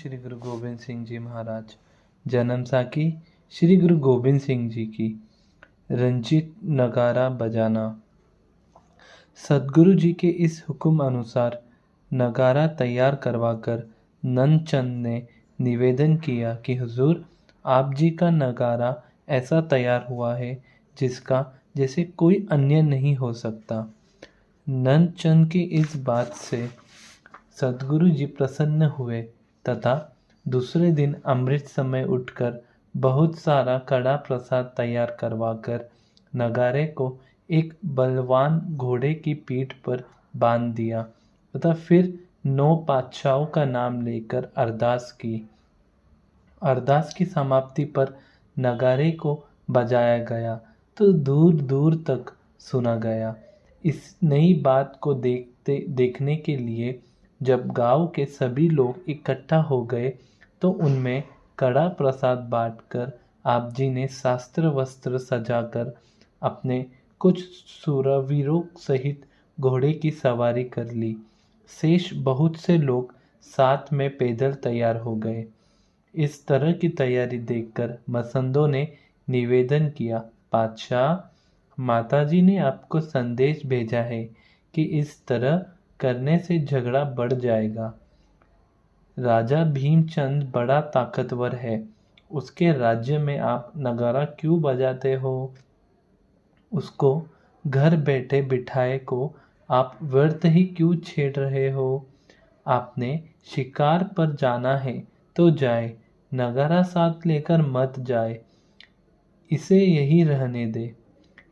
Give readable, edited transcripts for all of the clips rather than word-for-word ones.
श्री गुरु गोविंद सिंह जी महाराज। जन्म साखी श्री गुरु गोविंद सिंह जी की। रंजीत नगारा बजाना। सदगुरु जी के इस हुक्म अनुसार नगारा तैयार करवाकर नंदचंद ने निवेदन किया कि हुजूर, आप जी का नगारा ऐसा तैयार हुआ है जिसका जैसे कोई अन्य नहीं हो सकता। नंदचंद की इस बात से सदगुरु जी प्रसन्न हुए तथा दूसरे दिन अमृत समय उठकर बहुत सारा कड़ा प्रसाद तैयार करवाकर नगारे को एक बलवान घोड़े की पीठ पर बांध दिया तथा फिर 9 पातशाहों का नाम लेकर अरदास की। अरदास की समाप्ति पर नगारे को बजाया गया तो दूर दूर तक सुना गया। इस नई बात को देखने के लिए जब गांव के सभी लोग इकट्ठा हो गए तो उनमें कड़ा प्रसाद बांटकर आप जी ने शास्त्र वस्त्र सजाकर अपने कुछ सूरवीरों सहित घोड़े की सवारी कर ली। शेष बहुत से लोग साथ में पैदल तैयार हो गए। इस तरह की तैयारी देखकर मसंदों ने निवेदन किया, पातशाह, माताजी ने आपको संदेश भेजा है कि इस तरह करने से झगड़ा बढ़ जाएगा। राजा भीमचंद बड़ा ताकतवर है, उसके राज्य में आप नगारा क्यों बजाते हो? उसको घर बैठे बिठाए को आप व्यर्थ ही क्यों छेड़ रहे हो? आपने शिकार पर जाना है तो जाए, नगारा साथ लेकर मत जाए, इसे यही रहने दे।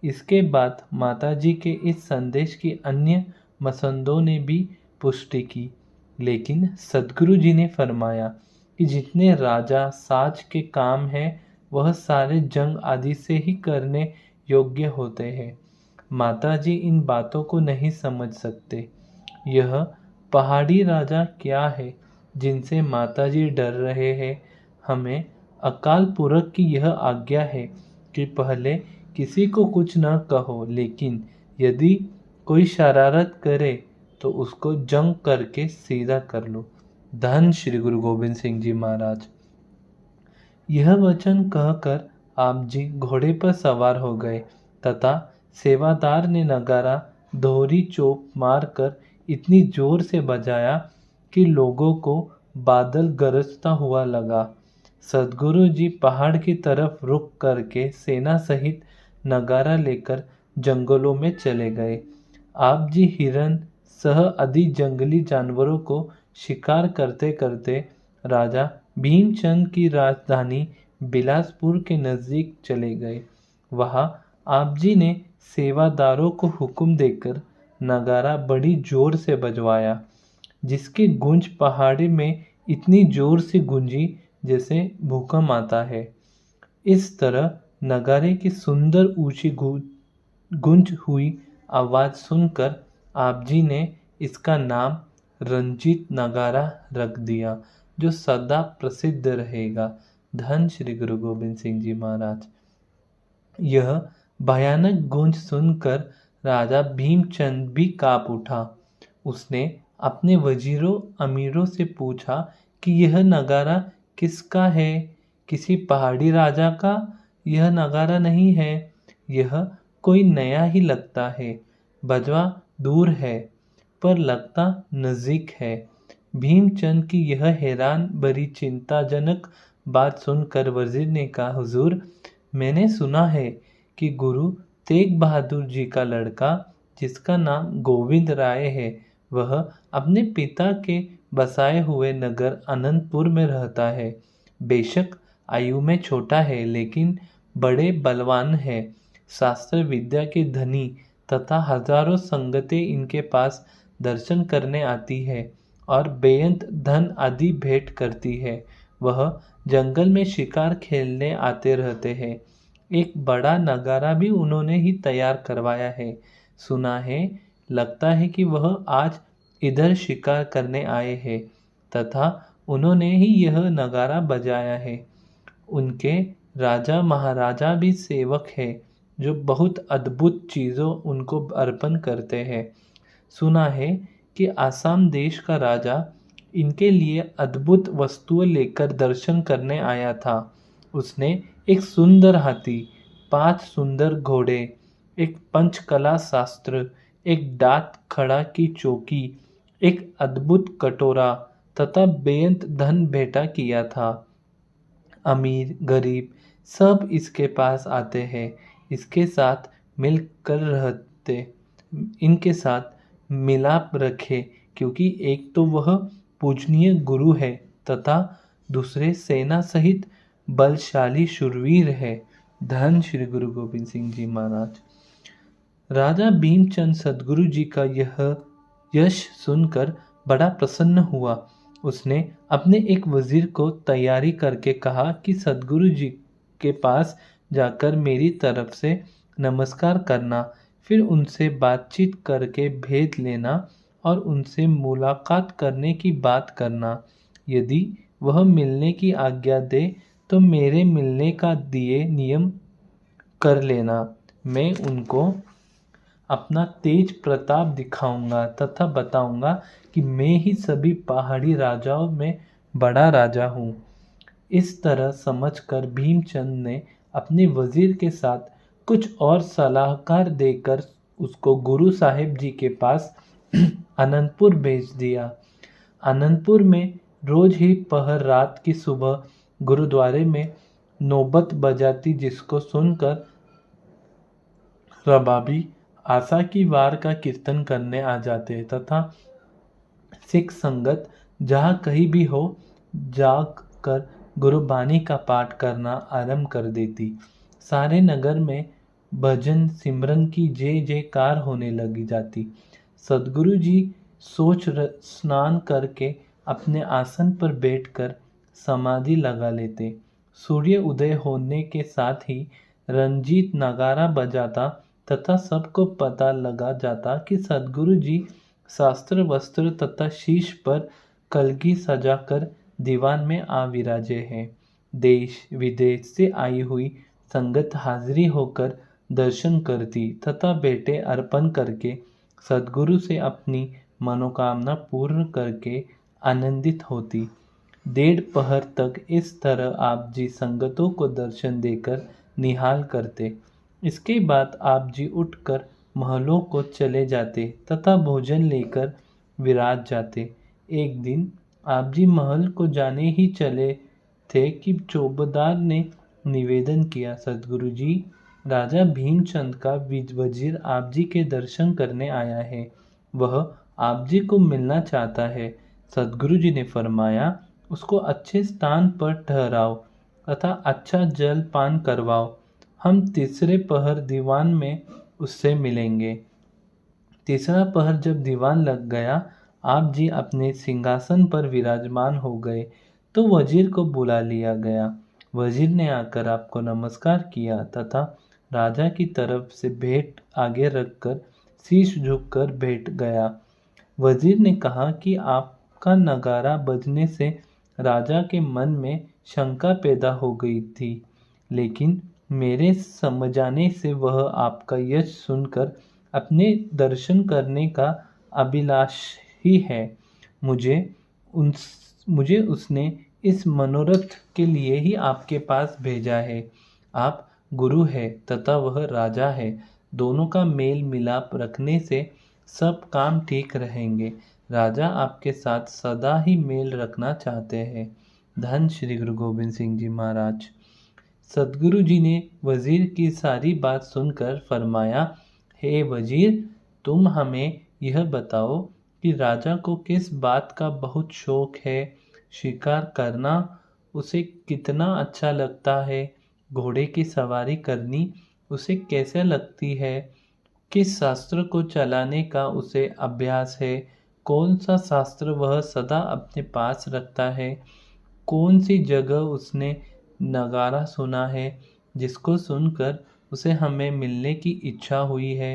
इसके बाद माताजी के इस संदेश की अन्य मसंदों ने भी पुष्टि की, लेकिन सदगुरु जी ने फरमाया कि जितने राजा साज के काम हैं वह सारे जंग आदि से ही करने योग्य होते हैं। माताजी इन बातों को नहीं समझ सकते। यह पहाड़ी राजा क्या है जिनसे माताजी डर रहे हैं? हमें अकाल पुरख की यह आज्ञा है कि पहले किसी को कुछ न कहो, लेकिन यदि कोई शरारत करे तो उसको जंग करके सीधा कर लो। धन श्री गुरु गोविंद सिंह जी महाराज। यह वचन कहकर आप जी घोड़े पर सवार हो गए तथा सेवादार ने नगारा दोहरी चोप मारकर इतनी जोर से बजाया कि लोगों को बादल गरजता हुआ लगा। सदगुरु जी पहाड़ की तरफ रुख करके सेना सहित नगारा लेकर जंगलों में चले गए। आप जी हिरन सह आदि जंगली जानवरों को शिकार करते करते राजा भीमचंद की राजधानी बिलासपुर के नज़दीक चले गए। वहाँ आप जी ने सेवादारों को हुक्म देकर नगारा बड़ी जोर से बजवाया, जिसकी गूंज पहाड़ी में इतनी जोर से गूंजी जैसे भूकंप आता है। इस तरह नगारे की सुंदर ऊंची गूंज हुई आवाज़ सुनकर आप जी ने इसका नाम रंजीत नगारा रख दिया, जो सदा प्रसिद्ध रहेगा। धन श्री गुरु गोविंद सिंह जी महाराज। यह भयानक गूंज सुनकर राजा भीमचंद भी कांप उठा। उसने अपने वजीरों अमीरों से पूछा कि यह नगारा किसका है? किसी पहाड़ी राजा का यह नगारा नहीं है, यह कोई नया ही लगता है। बजवा दूर है पर लगता नज़दीक है। भीमचंद की यह हैरान भरी चिंताजनक बात सुनकर वजीर ने कहा, हुजूर, मैंने सुना है कि गुरु तेग बहादुर जी का लड़का, जिसका नाम गोविंद राय है, वह अपने पिता के बसाए हुए नगर अनंतपुर में रहता है। बेशक आयु में छोटा है, लेकिन बड़े बलवान है। शास्त्र विद्या के धनी तथा हजारों संगतें इनके पास दर्शन करने आती है और बेअंत धन आदि भेंट करती है। वह जंगल में शिकार खेलने आते रहते हैं। एक बड़ा नगारा भी उन्होंने ही तैयार करवाया है। सुना है, लगता है कि वह आज इधर शिकार करने आए हैं तथा उन्होंने ही यह नगारा बजाया है। उनके राजा महाराजा भी सेवक है, जो बहुत अद्भुत चीज़ों उनको अर्पण करते हैं। सुना है कि आसाम देश का राजा इनके लिए अद्भुत वस्तुएं लेकर दर्शन करने आया था। उसने एक सुंदर हाथी, 5 सुंदर घोड़े, एक पंचकला शास्त्र, एक डाक खड़ा की चौकी, एक अद्भुत कटोरा तथा बेअंत धन भेंटा किया था। अमीर गरीब सब इसके पास आते हैं, इसके साथ मिलकर रहते, इनके साथ मिलाप रखे, क्योंकि एक तो वह पूजनीय गुरु है तथा दूसरे सेना सहित बलशाली शूरवीर है। धन श्री गुरु गोविंद सिंह जी महाराज। राजा भीमचंद सदगुरु जी का यह यश सुनकर बड़ा प्रसन्न हुआ। उसने अपने एक वजीर को तैयारी करके कहा कि सदगुरु जी के पास जाकर मेरी तरफ से नमस्कार करना, फिर उनसे बातचीत करके भेद लेना और उनसे मुलाकात करने की बात करना। यदि वह मिलने की आज्ञा दे तो मेरे मिलने का दिए नियम कर लेना। मैं उनको अपना तेज प्रताप दिखाऊंगा तथा बताऊंगा कि मैं ही सभी पहाड़ी राजाओं में बड़ा राजा हूँ। इस तरह समझकर भीमचंद ने अपने वजीर के साथ कुछ और सलाहकार देकर उसको गुरु साहिब जी के पास अनंतपुर भेज दिया। अनंतपुर में रोज ही पहर रात की सुबह गुरुद्वारे में नौबत बजाती, जिसको सुनकर रबाबी आशा की वार का कीर्तन करने आ जाते तथा सिख संगत जहाँ कहीं भी हो जाकर गुरुबानी का पाठ करना आरंभ कर देती। सारे नगर में भजन सिमरन की जय जयकार होने लगी जाती। सदगुरु जी स्नान करके अपने आसन पर बैठकर समाधि लगा लेते। सूर्य उदय होने के साथ ही रंजीत नगारा बजाता तथा सबको पता लगा जाता कि सदगुरु जी शास्त्र वस्त्र तथा शीश पर कलगी सजाकर दीवान में आ विराजे हैं। देश विदेश से आई हुई संगत हाजिरी होकर दर्शन करती तथा भेंटें अर्पण करके सदगुरु से अपनी मनोकामना पूर्ण करके आनंदित होती। 1.5 पहर तक इस तरह आप जी संगतों को दर्शन देकर निहाल करते। इसके बाद आप जी उठकर महलों को चले जाते तथा भोजन लेकर विराज जाते। एक दिन आप जी महल को जाने ही चले थे कि चौबेदार ने निवेदन किया, सदगुरु जी, राजा भीमचंद का वजीर आप जी के दर्शन करने आया है। वह आप जी को मिलना चाहता है। सदगुरु जी ने फरमाया, उसको अच्छे स्थान पर ठहराओ तथा अच्छा जल पान करवाओ। हम 3 पहर दीवान में उससे मिलेंगे। 3 पहर जब दीवान लग गया, आप जी अपने सिंहासन पर विराजमान हो गए तो वजीर को बुला लिया गया। वजीर ने आकर आपको नमस्कार किया तथा राजा की तरफ से भेंट आगे रखकर शीश झुककर बैठ गया। वजीर ने कहा कि आपका नगारा बजने से राजा के मन में शंका पैदा हो गई थी, लेकिन मेरे समझाने से वह आपका यश सुनकर अपने दर्शन करने का अभिलाषी है। मुझे उसने इस मनोरथ के लिए ही आपके पास भेजा है। आप गुरु है तथा वह राजा है। दोनों का मेल मिलाप रखने से सब काम ठीक रहेंगे। राजा आपके साथ सदा ही मेल रखना चाहते हैं। धन श्री गुरु गोविंद सिंह जी महाराज। सदगुरु जी ने वजीर की सारी बात सुनकर फरमाया, हे वजीर, तुम हमें यह बताओ कि राजा को किस बात का बहुत शौक है, शिकार करना उसे कितना अच्छा लगता है, घोड़े की सवारी करनी उसे कैसे लगती है, किस शास्त्र को चलाने का उसे अभ्यास है, कौन सा शास्त्र वह सदा अपने पास रखता है, कौन सी जगह उसने नगारा सुना है जिसको सुनकर उसे हमें मिलने की इच्छा हुई है।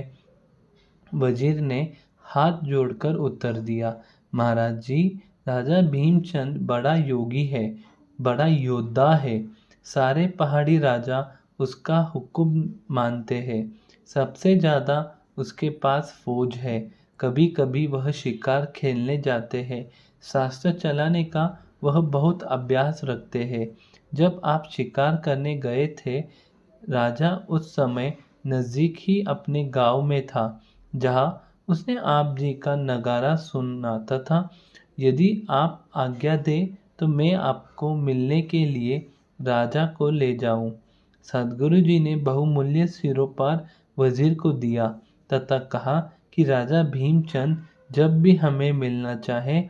वजीर ने हाथ जोड़कर उत्तर दिया, महाराज जी, राजा भीमचंद बड़ा योगी है, बड़ा योद्धा है। सारे पहाड़ी राजा उसका हुक्म मानते हैं। सबसे ज़्यादा उसके पास फौज है। कभी कभी वह शिकार खेलने जाते हैं। शास्त्र चलाने का वह बहुत अभ्यास रखते हैं। जब आप शिकार करने गए थे, राजा उस समय नज़दीक ही अपने गांव में था, जहां उसने आप जी का नगारा सुनाता था। यदि आप आज्ञा दें तो मैं आपको मिलने के लिए राजा को ले जाऊं। सदगुरु जी ने बहुमूल्य सिरोपार वजीर को दिया तथा कहा कि राजा भीमचंद जब भी हमें मिलना चाहे,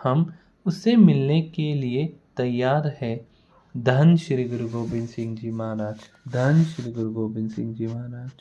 हम उससे मिलने के लिए तैयार है। धन श्री गुरु गोबिंद सिंह जी महाराज। धन श्री गुरु गोबिंद सिंह जी महाराज।